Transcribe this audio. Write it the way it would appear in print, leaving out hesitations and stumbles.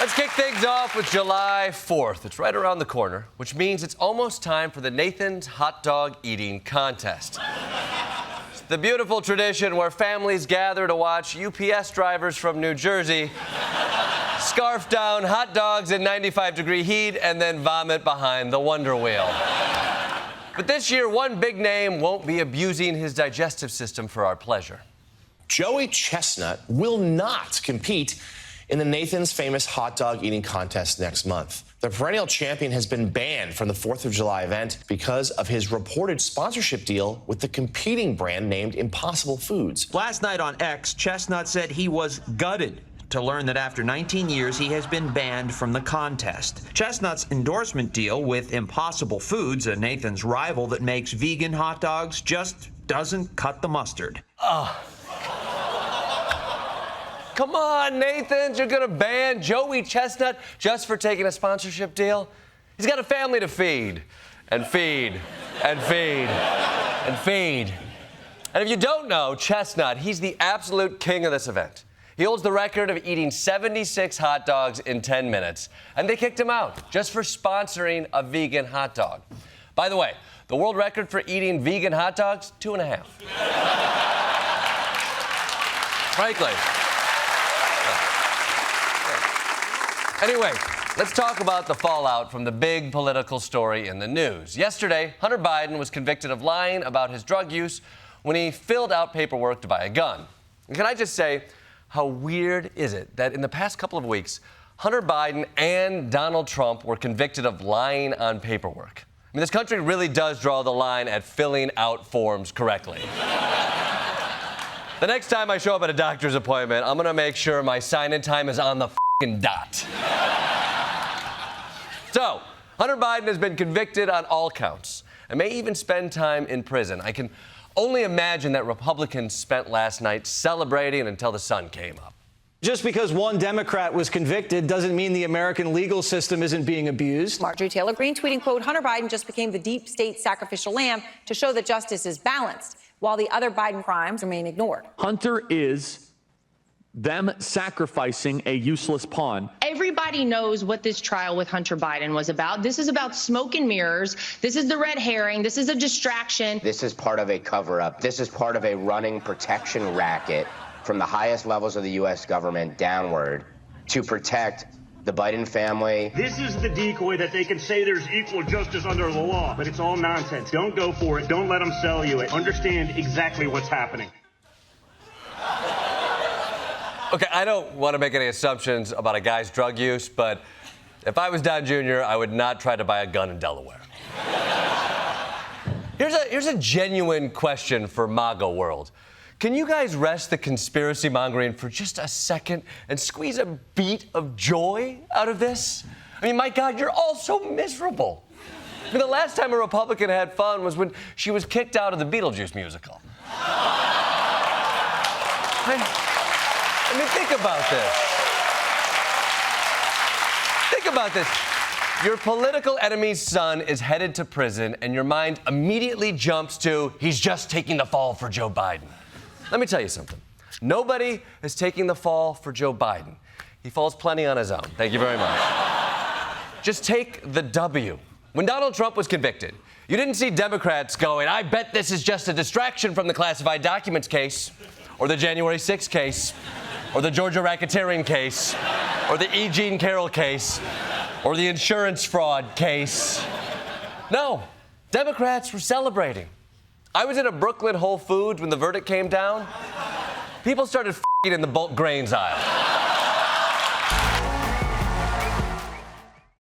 Let's kick things off with July 4th. It's right around the corner, which means it's almost time for the Nathan's Hot Dog Eating Contest. It's the beautiful tradition where families gather to watch UPS drivers from New Jersey scarf down hot dogs in 95-degree heat and then vomit behind the Wonder Wheel. But this year, one big name won't be abusing his digestive system for our pleasure. Joey Chestnut will not compete in the Nathan's famous hot dog eating contest next month. The perennial champion has been banned from the 4th of July event because of his reported sponsorship deal with the competing brand named Impossible Foods. Last night on X, Chestnut said he was gutted to learn that after 19 years, he has been banned from the contest. Chestnut's endorsement deal with Impossible Foods, a Nathan's rival that makes vegan hot dogs, just doesn't cut the mustard. Come on, Nathan, you're gonna ban Joey Chestnut just for taking a sponsorship deal? He's got a family to feed, and feed, and feed, and feed. And if you don't know Chestnut, he's the absolute king of this event. He holds the record of eating 76 hot dogs in 10 minutes, and they kicked him out just for sponsoring a vegan hot dog. By the way, the world record for eating vegan hot dogs, 2.5. Frankly. Anyway, let's talk about the fallout from the big political story in the news. Yesterday, Hunter Biden was convicted of lying about his drug use when he filled out paperwork to buy a gun. And can I just say, how weird is it that in the past couple of weeks, Hunter Biden and Donald Trump were convicted of lying on paperwork? I mean, this country really does draw the line at filling out forms correctly. The next time I show up at a doctor's appointment, I'm gonna make sure my sign-in time is on the dot. So, Hunter Biden has been convicted on all counts and may even spend time in prison. I can only imagine that Republicans spent last night celebrating until the sun came up. Just because one Democrat was convicted doesn't mean the American legal system isn't being abused. Marjorie Taylor Greene tweeting, quote, Hunter Biden just became the deep state sacrificial lamb to show that justice is balanced, while the other Biden crimes remain ignored. Hunter is them sacrificing a useless pawn. Everybody knows what this trial with Hunter Biden was about. This is about smoke and mirrors. This is the red herring. This is a distraction. This is part of a cover-up. This is part of a running protection racket from the highest levels of the U.S. government downward to protect the Biden family. This is the decoy that they can say there's equal justice under the law, but it's all nonsense. Don't go for it. Don't let them sell you it. Understand exactly what's happening. Okay, I don't want to make any assumptions about a guy's drug use, but if I was Don Jr., I would not try to buy a gun in Delaware. Here's a genuine question for MAGA world. Can you guys rest the conspiracy mongering for just a second and squeeze a beat of joy out of this? I mean, my God, you're all so miserable. I mean, the last time a Republican had fun was when she was kicked out of the Beetlejuice musical. I mean, think about this. Think about this. Your political enemy's son is headed to prison, and your mind immediately jumps to, he's just taking the fall for Joe Biden. Let me tell you something. Nobody is taking the fall for Joe Biden. He falls plenty on his own. Thank you very much. Just take the W. When Donald Trump was convicted, you didn't see Democrats going, I bet this is just a distraction from the classified documents case, or the January 6th case, or the Georgia racketeering case, or the E. Jean Carroll case, or the insurance fraud case. No, Democrats were celebrating. I was in a Brooklyn Whole Foods when the verdict came down. People started f***ing in the bulk grains aisle.